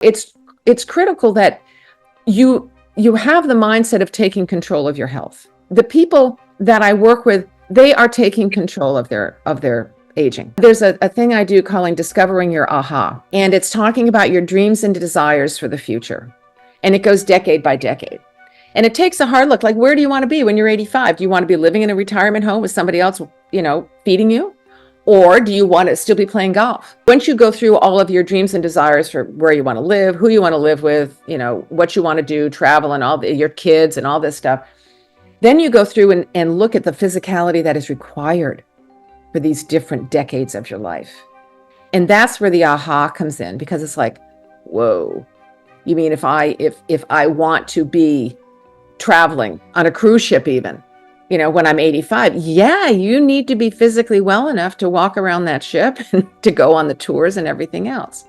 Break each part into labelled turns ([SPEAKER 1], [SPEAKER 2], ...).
[SPEAKER 1] It's critical that you have the mindset of taking control of your health. The people that I work with, they are taking control of their aging. There's a thing I do calling discovering your aha, and it's talking about your dreams and desires for the future. And it goes decade by decade. And it takes a hard look, like, where do you want to be when you're 85? Do you want to be living in a retirement home with somebody else, feeding you? Or do you want to still be playing golf? Once you go through all of your dreams and desires for where you want to live, who you want to live with, what you want to do, travel and your kids and all this stuff, then you go through and look at the physicality that is required for these different decades of your life. And that's where the aha comes in, because it's like, whoa, you mean if I want to be traveling on a cruise ship even, when I'm 85, yeah, you need to be physically well enough to walk around that ship and to go on the tours and everything else.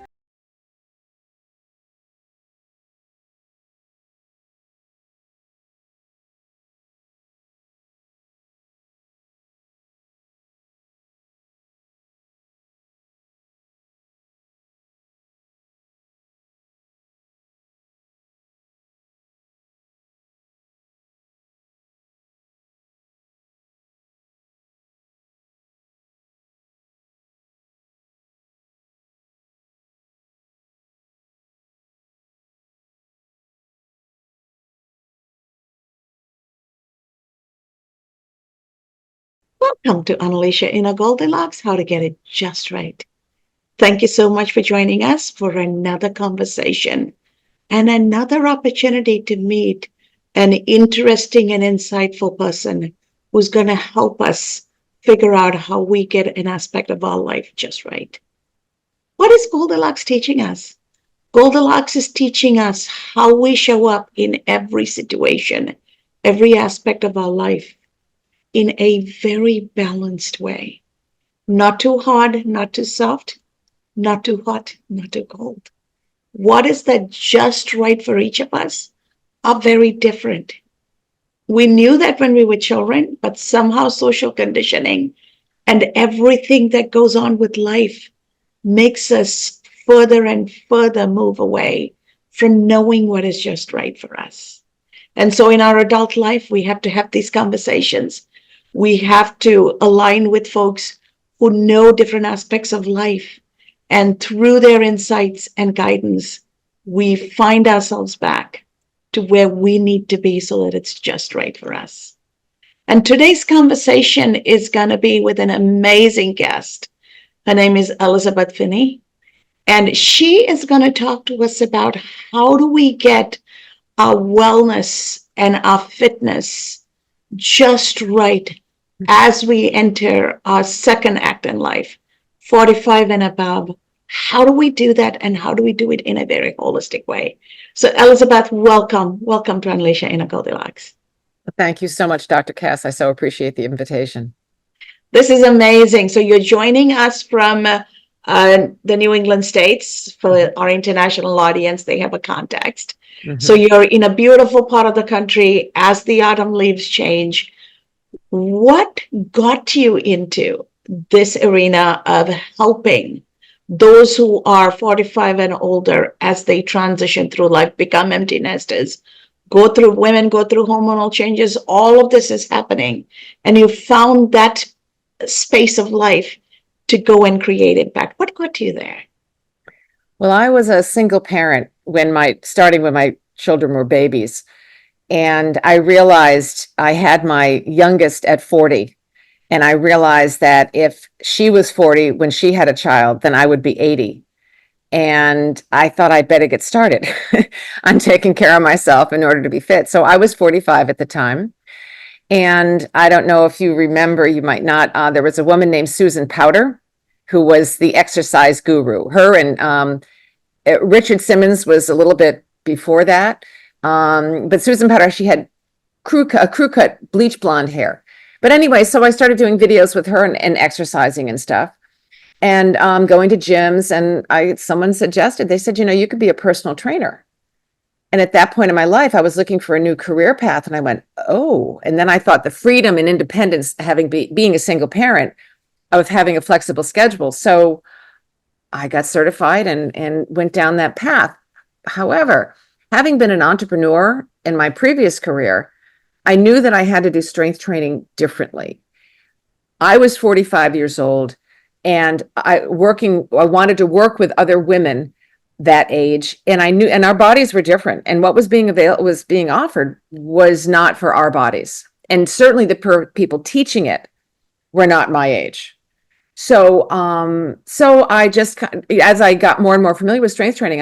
[SPEAKER 2] Welcome to Unleash Your Inner Goldilocks, How to Get It Just Right. Thank you so much for joining us for another conversation and another opportunity to meet an interesting and insightful person who's going to help us figure out how we get an aspect of our life just right. What is Goldilocks teaching us? Goldilocks is teaching us how we show up in every situation, every aspect of our life, in a very balanced way. Not too hard, not too soft, not too hot, not too cold. What is that just right for each of us are very different. We knew that when we were children, but somehow social conditioning and everything that goes on with life makes us further and further move away from knowing what is just right for us. And so in our adult life, we have to have these conversations. We have to align with folks who know different aspects of life. And through their insights and guidance, we find ourselves back to where we need to be so that it's just right for us. And today's conversation is going to be with an amazing guest. Her name is Elizabeth Phinney. And she is going to talk to us about how do we get our wellness and our fitness just right as we enter our second act in life, 45 and above. How do we do that, and how do we do it in a very holistic way? So Elizabeth, welcome to Unleash Your Inner Goldilocks.
[SPEAKER 1] Thank you so much, Dr. Cass. I so appreciate the invitation.
[SPEAKER 2] This is amazing. So you're joining us from the New England states. For our international audience, they have a context. Mm-hmm. So you're in a beautiful part of the country as the autumn leaves change. What got you into this arena of helping those who are 45 and older as they transition through life, become empty nesters, women go through hormonal changes? All of this is happening. And you found that space of life to go and create impact. What got you there?
[SPEAKER 1] Well, I was a single parent starting when my children were babies. And I realized I had my youngest at 40. And I realized that if she was 40 when she had a child, then I would be 80. And I thought I'd better get started on taking care of myself in order to be fit. So I was 45 at the time. And I don't know if you remember, you might not, there was a woman named Susan Powter, who was the exercise guru. Her and Richard Simmons was a little bit before that. But Susan Powter, she had crew cut bleach blonde hair. But anyway, so I started doing videos with her and exercising and stuff, and going to gyms. And someone suggested, they said, you could be a personal trainer. And at that point in my life, I was looking for a new career path. And I went, oh, and then I thought the freedom and independence, being a single parent, of having a flexible schedule. So I got certified and went down that path. However, having been an entrepreneur in my previous career, I knew that I had to do strength training differently. I was 45 years old and I wanted to work with other women that age. And I knew, and our bodies were different. And what was being offered was not for our bodies. And certainly the people teaching it were not my age. So, so I just, as I got more and more familiar with strength training,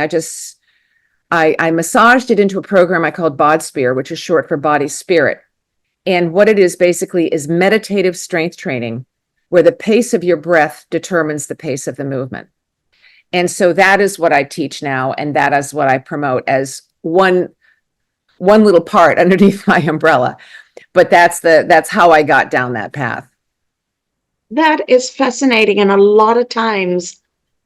[SPEAKER 1] I massaged it into a program I called BODSPIR, which is short for Body Spirit. And what it is basically is meditative strength training, where the pace of your breath determines the pace of the movement. And so that is what I teach now, and that is what I promote as one little part underneath my umbrella. But that's how I got down that path.
[SPEAKER 2] That is fascinating. And a lot of times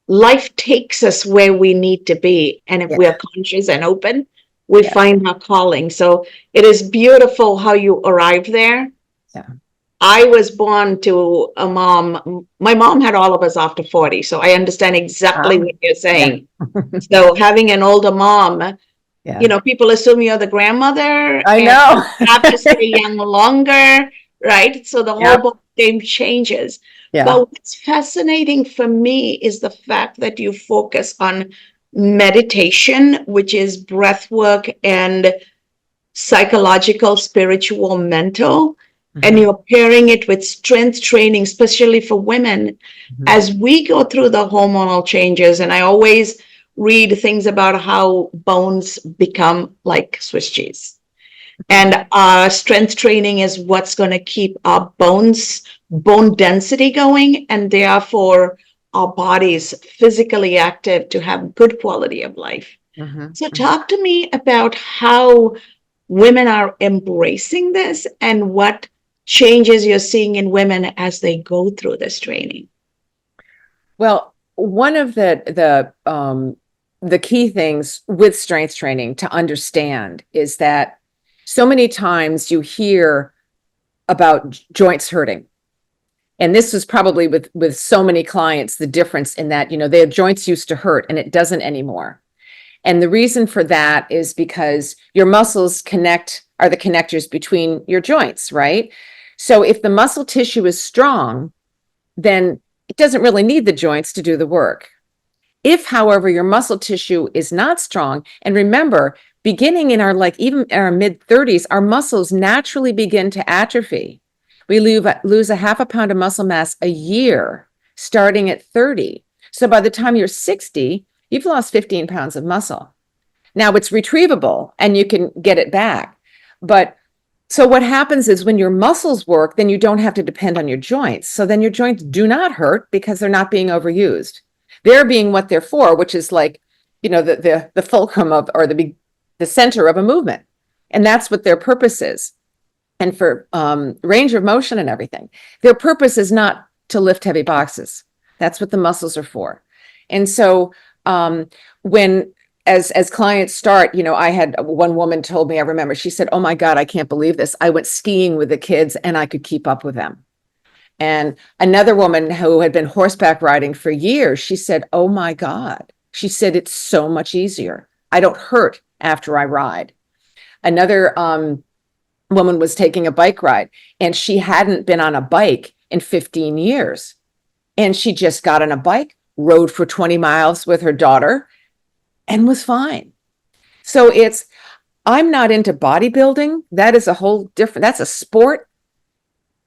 [SPEAKER 2] life takes us where we need to be. And if
[SPEAKER 1] Yeah.
[SPEAKER 2] we're conscious and open, we
[SPEAKER 1] Yeah.
[SPEAKER 2] find our calling. So it is beautiful how you arrived there.
[SPEAKER 1] Yeah.
[SPEAKER 2] I was born to a mom. My mom had all of us after 40. So I understand exactly what you're saying. So having an older mom,
[SPEAKER 1] Yeah.
[SPEAKER 2] people assume you're the grandmother
[SPEAKER 1] I
[SPEAKER 2] and
[SPEAKER 1] know.
[SPEAKER 2] you have to stay young longer, right? So the whole
[SPEAKER 1] Yep.
[SPEAKER 2] ball game changes.
[SPEAKER 1] Yeah.
[SPEAKER 2] But what's fascinating for me is the fact that you focus on meditation, which is breath work and psychological, spiritual, mental, and you're pairing it with strength training, especially for women, as we go through the hormonal changes. And I always read things about how bones become like Swiss cheese. And our strength training is what's going to keep our bone density going, and therefore our bodies physically active to have good quality of life. So talk to me about how women are embracing this and what changes you're seeing in women as they go through this training.
[SPEAKER 1] Well, one of the key things with strength training to understand is that so many times you hear about joints hurting. And this was probably with so many clients, the difference in that, their joints used to hurt and it doesn't anymore. And the reason for that is because your muscles are the connectors between your joints, right? So if the muscle tissue is strong, then it doesn't really need the joints to do the work. If, however, your muscle tissue is not strong, and remember, beginning in even our mid 30s, our muscles naturally begin to atrophy. We lose a half a pound of muscle mass a year, starting at 30. So by the time you're 60, you've lost 15 pounds of muscle. Now it's retrievable and you can get it back. But so what happens is when your muscles work, then you don't have to depend on your joints. So then your joints do not hurt because they're not being overused. They're being what they're for, which is like, the fulcrum of, or the center of a movement. And that's what their purpose is. And for range of motion and everything, their purpose is not to lift heavy boxes. That's what the muscles are for. And so when as clients start, I had one woman told me, I remember, she said, "Oh my God, I can't believe this. I went skiing with the kids and I could keep up with them." And another woman who had been horseback riding for years, she said, "Oh my God." She said, "It's so much easier. I don't hurt after I ride." Another woman was taking a bike ride and she hadn't been on a bike in 15 years. And she just got on a bike, rode for 20 miles with her daughter, and was fine. So I'm not into bodybuilding. That is a whole different, that's a sport.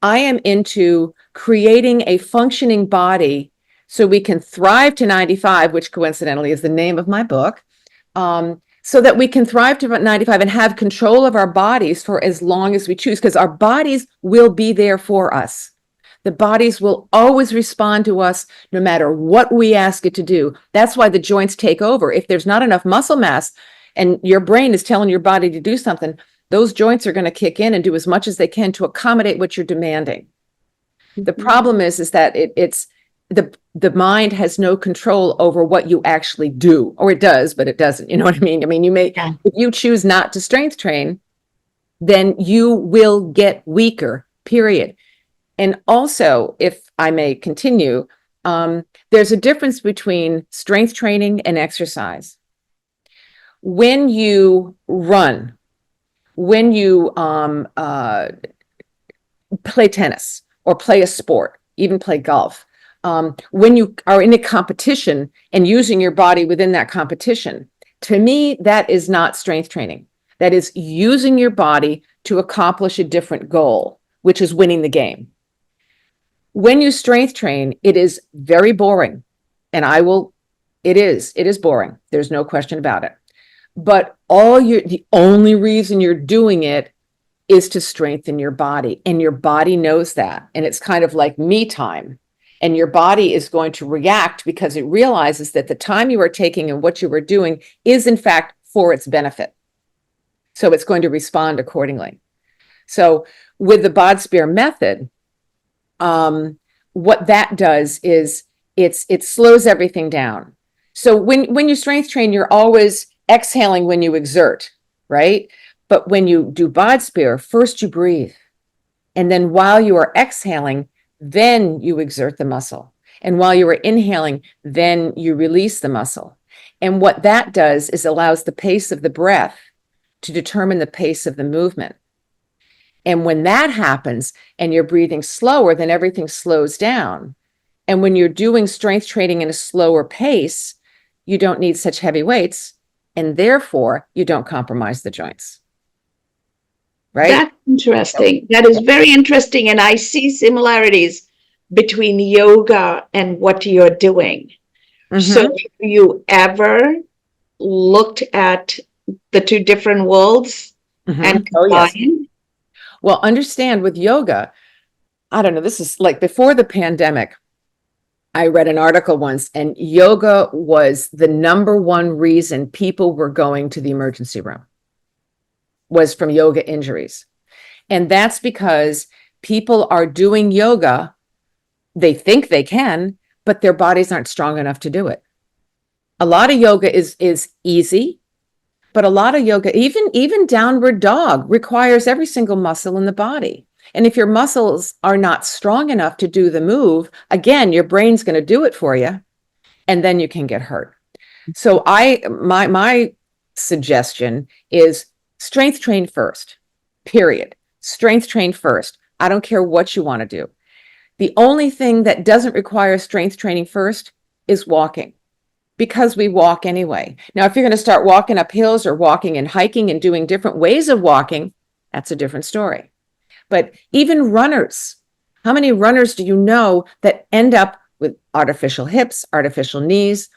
[SPEAKER 1] I am into creating a functioning body so we can thrive to 95, which coincidentally is the name of my book, so that we can thrive to 95 and have control of our bodies for as long as we choose, because our bodies will be there for us. The bodies will always respond to us no matter what we ask it to do. That's why the joints take over. If there's not enough muscle mass and your brain is telling your body to do something, those joints are going to kick in and do as much as they can to accommodate what you're demanding. The problem is that it's the mind has no control over what you actually do, or it does, but it doesn't. You know what I mean? I mean, if you choose not to strength train, then you will get weaker, period. And also, if I may continue, there's a difference between strength training and exercise. when you run, when you play tennis or play a sport, even play golf, when you are in a competition and using your body within that competition, to me, that is not strength training. That is using your body to accomplish a different goal, which is winning the game. When you strength train, it is very boring. And it is boring. There's no question about it. But the only reason you're doing it is to strengthen your body. And your body knows that. And it's kind of like me time. And your body is going to react because it realizes that the time you are taking and what you are doing is, in fact, for its benefit. So it's going to respond accordingly. So with the bod spear method, what that does is it slows everything down. So when you strength train, you're always exhaling when you exert, right? But when you do bod spear, first you breathe. And then while you are exhaling, then you exert the muscle. And while you are inhaling, then you release the muscle. And what that does is allows the pace of the breath to determine the pace of the movement. And when that happens and you're breathing slower, then everything slows down. And when you're doing strength training in a slower pace, you don't need such heavy weights, and therefore you don't compromise the joints. Right?
[SPEAKER 2] That's interesting. That is very interesting. And I see similarities between yoga and what you're doing.
[SPEAKER 1] Mm-hmm.
[SPEAKER 2] So have you ever looked at the two different worlds and combined?
[SPEAKER 1] Yes. Well, understand with yoga, I don't know, this is like before the pandemic, I read an article once, and yoga was the number one reason people were going to the emergency room, was from yoga injuries. And that's because people are doing yoga. They think they can, but their bodies aren't strong enough to do it. A lot of yoga is easy, but a lot of yoga, even downward dog, requires every single muscle in the body. And if your muscles are not strong enough to do the move, again, your brain's going to do it for you, and then you can get hurt. So my suggestion is strength train first, period. Strength train first. I don't care what you want to do. The only thing that doesn't require strength training first is walking, because we walk anyway. Now, if you're going to start walking up hills or walking and hiking and doing different ways of walking, that's a different story. But even runners, how many runners do you know that end up with artificial hips, artificial knees?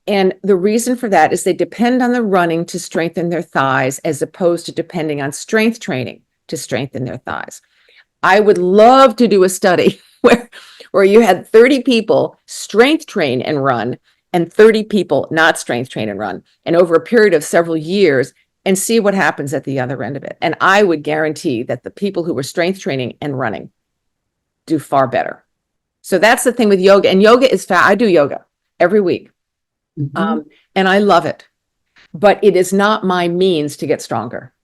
[SPEAKER 1] And the reason for that is they depend on the running to strengthen their thighs, as opposed to depending on strength training to strengthen their thighs. I would love to do a study where you had 30 people strength train and run, and 30 people not strength train and run, and over a period of several years, and see what happens at the other end of it. And I would guarantee that the people who were strength training and running do far better. So that's the thing with yoga. And yoga is I do yoga every week. Mm-hmm. And I love it. But it is not my means to get stronger.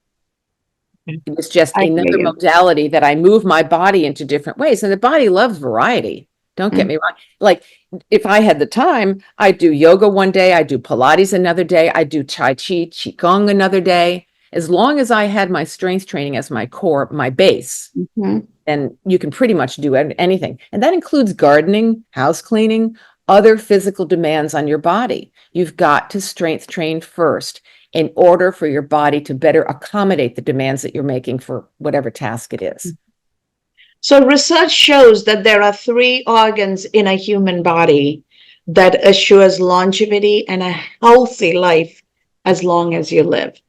[SPEAKER 1] It's just another modality that I move my body into different ways. And the body loves variety. Don't get me wrong. Like, if I had the time, I'd do yoga one day, I'd do Pilates another day, I'd do Tai Chi, Qigong another day. As long as I had my strength training as my core, my base, then you can pretty much do anything. And that includes gardening, house cleaning, other physical demands on your body. You've got to strength train first in order for your body to better accommodate the demands that you're making for whatever task it is.
[SPEAKER 2] So research shows that there are 3 organs in a human body that assures longevity and a healthy life as long as you live.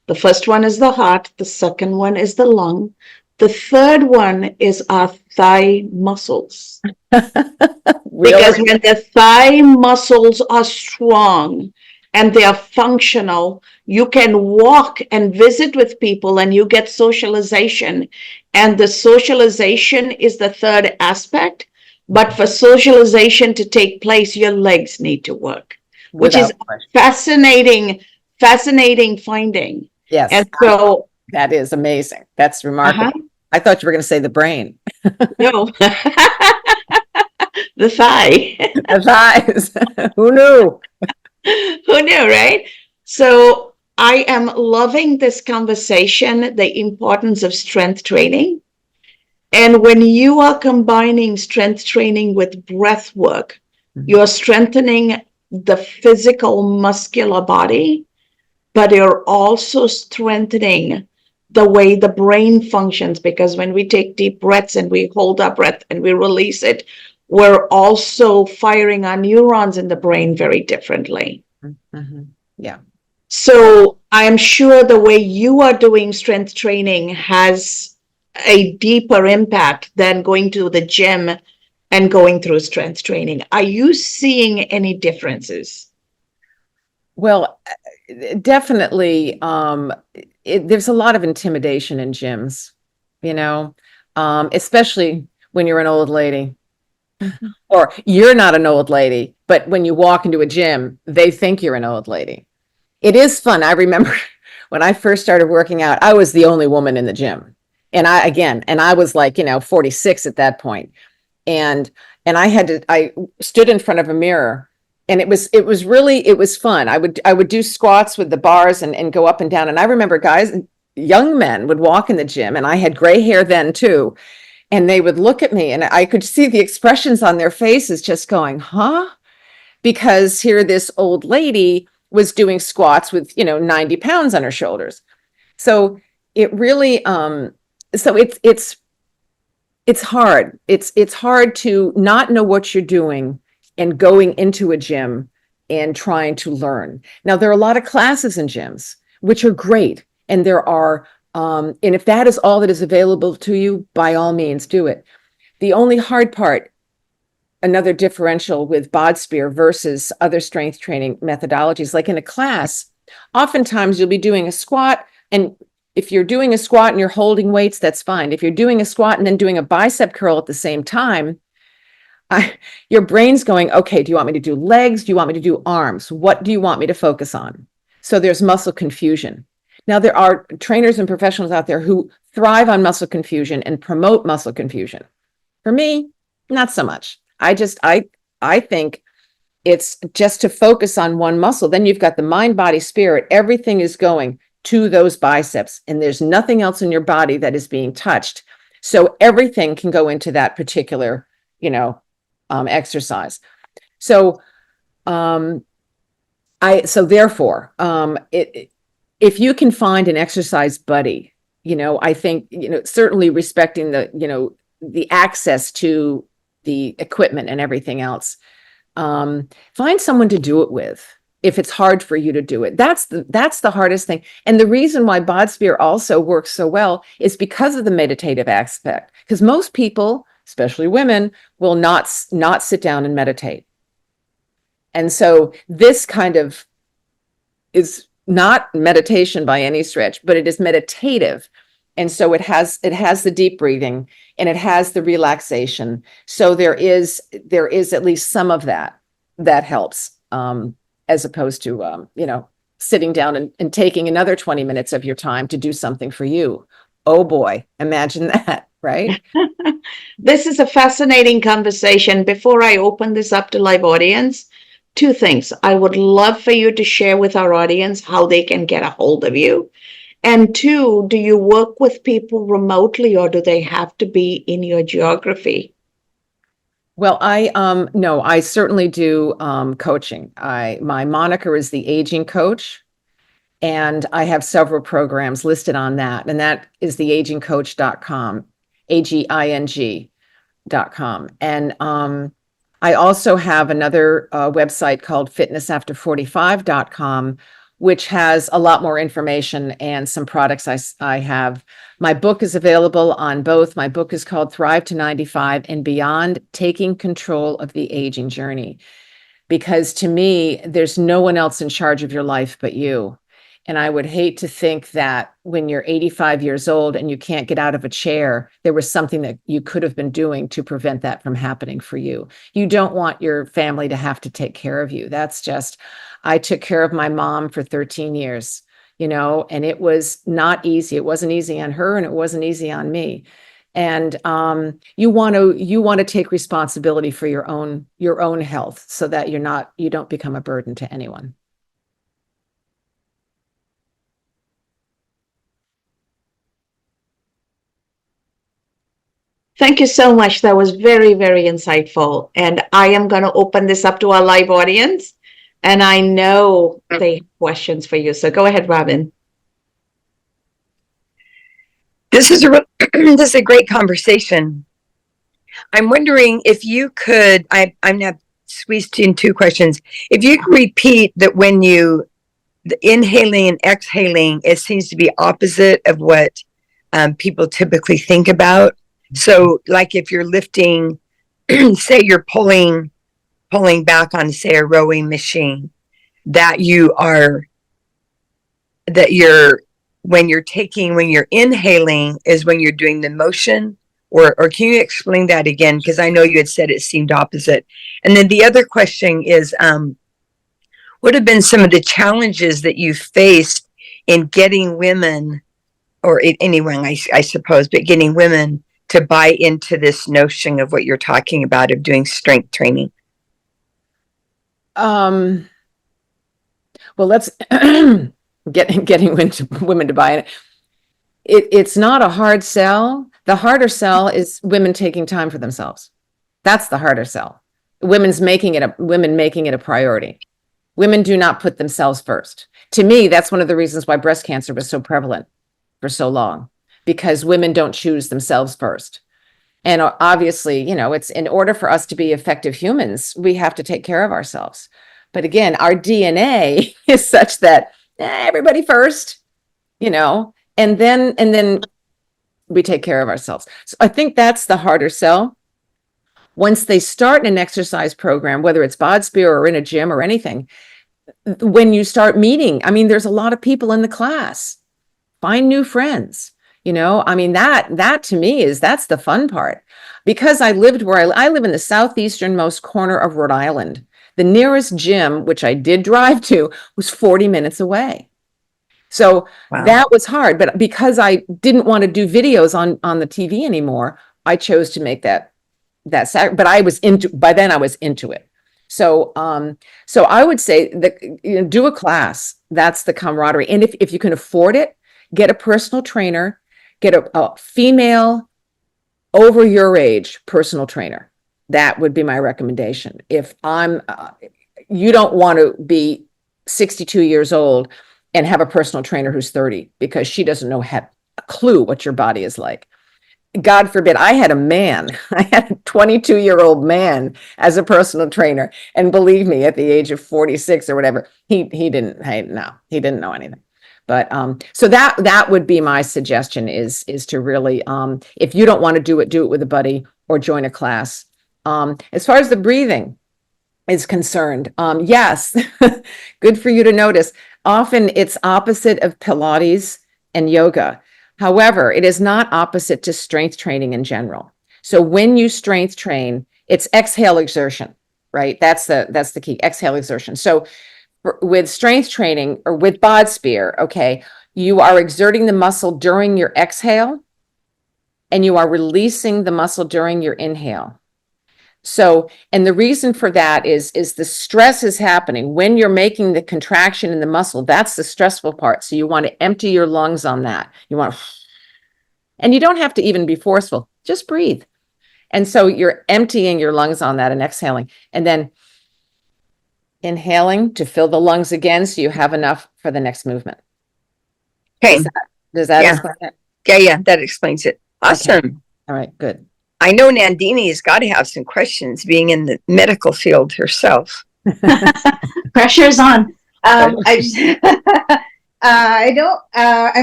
[SPEAKER 2] The first one is the heart. The second one is the lung. The third one is our thigh muscles. Because when the thigh muscles are strong and they are functional, you can walk and visit with people and you get socialization. And the socialization is the third aspect. But for socialization to take place, your legs need to work, which is fascinating finding.
[SPEAKER 1] Yes.
[SPEAKER 2] And so
[SPEAKER 1] that is amazing. That's remarkable. I thought you were going to say the brain.
[SPEAKER 2] No. The thigh.
[SPEAKER 1] The thighs. Who knew?
[SPEAKER 2] Who knew, right? So I am loving this conversation, the importance of strength training. And when you are combining strength training with breath work, you're strengthening the physical muscular body, but you're also strengthening the way the brain functions. Because when we take deep breaths and we hold our breath and we release it, we're also firing our neurons in the brain very differently.
[SPEAKER 1] Mm-hmm. Yeah.
[SPEAKER 2] So I'm sure the way you are doing strength training has a deeper impact than going to the gym and going through strength training. Are you seeing any differences?
[SPEAKER 1] Well, definitely, there's a lot of intimidation in gyms, you know, especially when you're an old lady. Or you're not an old lady, but when you walk into a gym, they think you're an old lady. It is fun. I remember when I first started working out, I was the only woman in the gym. And I was like, 46 at that point. And I stood in front of a mirror, and it was fun. I would do squats with the bars and go up and down. And I remember young men would walk in the gym, and I had gray hair then too. And they would look at me, and I could see the expressions on their faces just going, huh? Because here this old lady was doing squats with, 90 pounds on her shoulders. So it really, so it's hard. It's hard to not know what you're doing and going into a gym and trying to learn. Now, there are a lot of classes in gyms, which are great. And and if that is all that is available to you, by all means, do it. The only hard part, another differential with bod spear versus other strength training methodologies, like in a class, oftentimes you'll be doing a squat, and if you're doing a squat and you're holding weights, that's fine. If you're doing a squat and then doing a bicep curl at the same time, your brain's going, okay, do you want me to do legs? Do you want me to do arms? What do you want me to focus on? So there's muscle confusion. Now, there are trainers and professionals out there who thrive on muscle confusion and promote muscle confusion. For me, not so much. I think it's just to focus on one muscle. Then you've got the mind, body, spirit. Everything is going to those biceps, and there's nothing else in your body that is being touched. So everything can go into that particular, exercise. So, therefore, if you can find an exercise buddy, I think, certainly respecting the access to the equipment and everything else, find someone to do it with. If it's hard for you to do it, that's the hardest thing. And the reason why bod spear also works so well is because of the meditative aspect. Because most people, especially women, will not sit down and meditate. And so this kind of is not meditation by any stretch, but it is meditative. And so it has the deep breathing, and it has the relaxation. So there is at least some of that helps, as opposed to, sitting down and taking another 20 minutes of your time to do something for you. Oh boy, imagine that, right?
[SPEAKER 2] This is a fascinating conversation. Before I open this up to live audience, two things. I would love for you to share with our audience how they can get a hold of you. And two, do you work with people remotely, or do they have to be in your geography?
[SPEAKER 1] Well, I certainly do coaching. My moniker is the Aging Coach, and I have several programs listed on that, and that is theagingcoach.com, AGING.com. And I also have another website called fitnessafter45.com, which has a lot more information and some products I have. My book is available on both. My book is called Thrive to 95 and Beyond, Taking Control of the Aging Journey. Because to me, there's no one else in charge of your life but you. And I would hate to think that when you're 85 years old and you can't get out of a chair, there was something that you could have been doing to prevent that from happening for you. You don't want your family to have to take care of you. I took care of my mom for 13 years, and it was not easy. It wasn't easy on her, and it wasn't easy on me. And you want to take responsibility for your own health, so that you don't become a burden to anyone.
[SPEAKER 2] Thank you so much. That was very, very insightful. And I am going to open this up to our live audience. And I know they have questions for you. So go ahead, Robin.
[SPEAKER 3] This is this is a great conversation. I'm wondering if you could, I'm now squeezed in two questions. If you could repeat that when you, the inhaling and exhaling, it seems to be opposite of what people typically think about. So like if you're lifting, say you're pulling back on, say, a rowing machine, that when you're inhaling is when you're doing the motion, or can you explain that again? Because I know you had said it seemed opposite. And then the other question is, what have been some of the challenges that you faced in getting women, or anyone, I suppose, but getting women to buy into this notion of what you're talking about of doing strength training?
[SPEAKER 1] Well, let's getting women to buy it. It's not a hard sell. The harder sell is women taking time for themselves. That's the harder sell. Women making it a priority. Women do not put themselves first. To me, that's one of the reasons why breast cancer was so prevalent for so long, because women don't choose themselves first. And obviously, it's in order for us to be effective humans, we have to take care of ourselves. But again, our DNA is such that everybody first, and then we take care of ourselves. So I think that's the harder sell. Once they start in an exercise program, whether it's BODSPEAR or in a gym or anything, when you start meeting, there's a lot of people in the class. Find new friends. That to me that's the fun part. Because I lived where I live in the southeasternmost corner of Rhode Island. The nearest gym, which I did drive to, was 40 minutes away. So
[SPEAKER 3] Wow.
[SPEAKER 1] That was hard. But because I didn't want to do videos on the TV anymore, I chose to make that but by then I was into it. So I would say that do a class. That's the camaraderie. And if you can afford it, get a personal trainer, get a female over your age personal trainer. That would be my recommendation. If you don't want to be 62 years old and have a personal trainer who's 30, because she doesn't know a clue what your body is like. God forbid, I had a 22-year-old man as a personal trainer. And believe me, at the age of 46 or whatever, he didn't know anything. But so that would be my suggestion is to really, if you don't want to do it with a buddy or join a class. As far as the breathing is concerned, yes, good for you to notice. Often it's opposite of Pilates and yoga. However, it is not opposite to strength training in general. So when you strength train, it's exhale exertion, right? That's the key, exhale exertion. So with strength training or with BODSPEAR, okay, you are exerting the muscle during your exhale and you are releasing the muscle during your inhale. So, and the reason for that is the stress is happening when you're making the contraction in the muscle. That's the stressful part. So you want to empty your lungs on that. And you don't have to even be forceful, just breathe. And so you're emptying your lungs on that and exhaling, and then inhaling to fill the lungs again so you have enough for the next movement.
[SPEAKER 3] Okay.
[SPEAKER 1] Does that explain it?
[SPEAKER 3] Yeah, that explains it. Awesome.
[SPEAKER 1] Okay. All right, good.
[SPEAKER 3] I know Nandini's got to have some questions, being in the medical field herself.
[SPEAKER 4] Pressure's on. I'm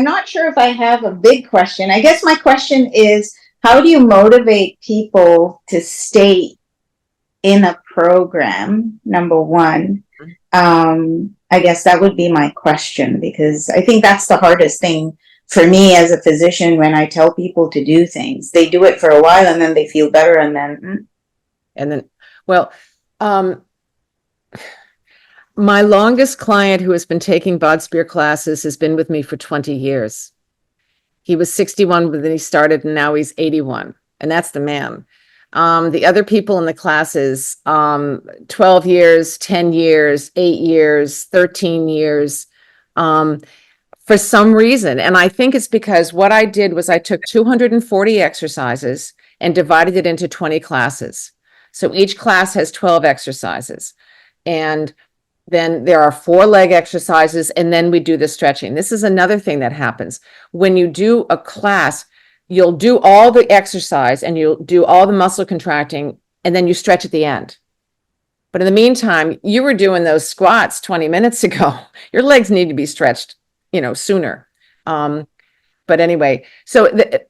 [SPEAKER 4] not sure if I have a big question. I guess my question is, how do you motivate people to stay in a program? Number one. I guess that would be my question, because I think that's the hardest thing for me as a physician. When I tell people to do things, they do it for a while and then they feel better, and then
[SPEAKER 1] my longest client who has been taking BODSPEAR classes has been with me for 20 years. He was 61 when he started, and now he's 81, and that's the man. The other people in the classes, 12 years, 10 years, 8 years, 13 years, for some reason. And I think it's because what I did was I took 240 exercises and divided it into 20 classes. So each class has 12 exercises. And then there are 4 leg exercises, and then we do the stretching. This is another thing that happens. When you do a class, you'll do all the exercise and you'll do all the muscle contracting, and then you stretch at the end. But in the meantime, you were doing those squats 20 minutes ago. Your legs need to be stretched, sooner. But anyway, so the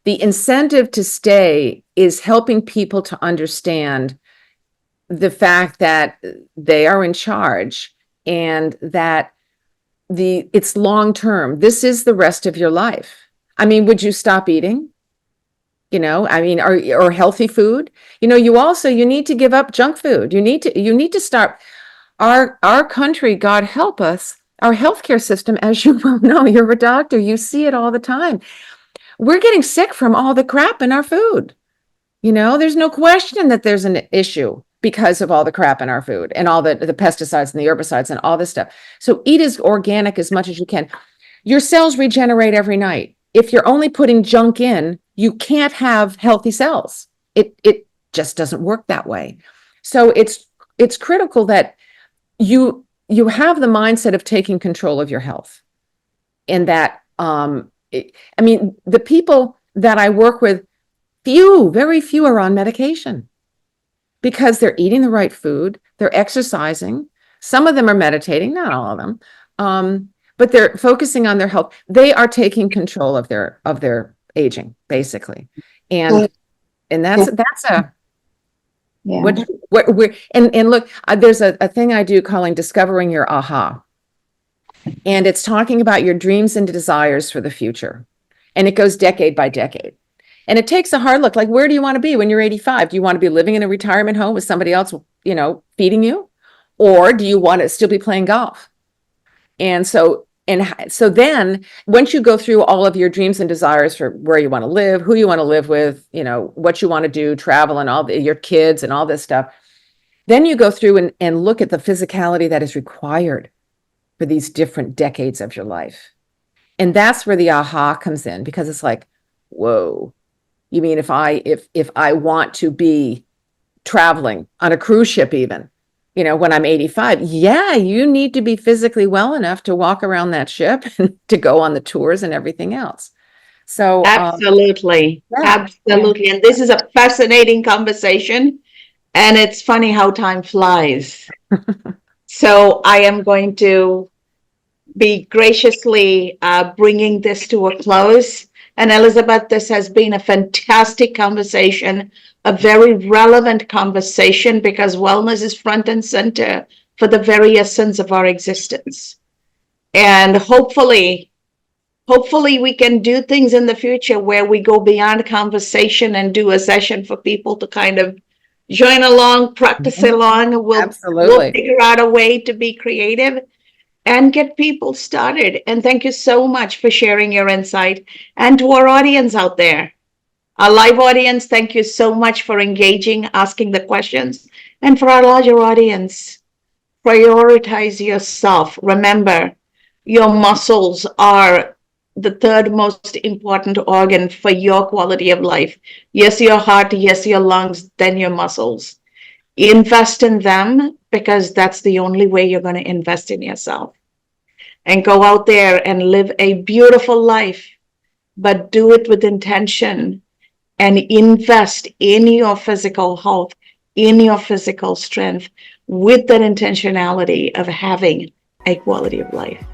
[SPEAKER 1] incentive to stay is helping people to understand the fact that they are in charge and that it's long term. This is the rest of your life. I mean, would you stop eating? Or healthy food? You need to give up junk food. You need to start. Our country, God help us, our healthcare system, as you well know, you're a doctor, you see it all the time. We're getting sick from all the crap in our food. There's no question that there's an issue because of all the crap in our food and all the pesticides and the herbicides and all this stuff. So eat as organic as much as you can. Your cells regenerate every night. If you're only putting junk in, you can't have healthy cells. It just doesn't work that way. So it's critical that you have the mindset of taking control of your health. And that, the people that I work with, very few are on medication because they're eating the right food, they're exercising. Some of them are meditating, not all of them. But they're focusing on their health. They are taking control of their aging, basically. And that's a
[SPEAKER 4] Yeah.
[SPEAKER 1] what we're and look, there's a thing I do calling discovering your aha. And it's talking about your dreams and desires for the future. And it goes decade by decade. And it takes a hard look, like, where do you want to be when you're 85? Do you want to be living in a retirement home with somebody else, feeding you? Or do you want to still be playing golf? And so then once you go through all of your dreams and desires for where you want to live, who you want to live with, what you want to do, travel and your kids and all this stuff, then you go through and look at the physicality that is required for these different decades of your life. And that's where the aha comes in, because it's like, whoa, you mean if I want to be traveling on a cruise ship even, when I'm 85, you need to be physically well enough to walk around that ship and to go on the tours and everything else. So
[SPEAKER 2] absolutely. Absolutely. And this is a fascinating conversation. And it's funny how time flies. So I am going to be graciously bringing this to a close. And Elizabeth, this has been a fantastic conversation, a very relevant conversation, because wellness is front and center for the very essence of our existence. And hopefully we can do things in the future where we go beyond conversation and do a session for people to kind of join along, practice along. We'll figure out a way to be creative and get people started. And thank you so much for sharing your insight. And to our audience out there, our live audience, thank you so much for engaging, asking the questions. And for our larger audience, prioritize yourself. Remember, your muscles are the third most important organ for your quality of life. Yes, your heart, yes, your lungs, then your muscles. Invest in them, because that's the only way you're going to invest in yourself. And go out there and live a beautiful life, but do it with intention and invest in your physical health, in your physical strength, with that intentionality of having a quality of life.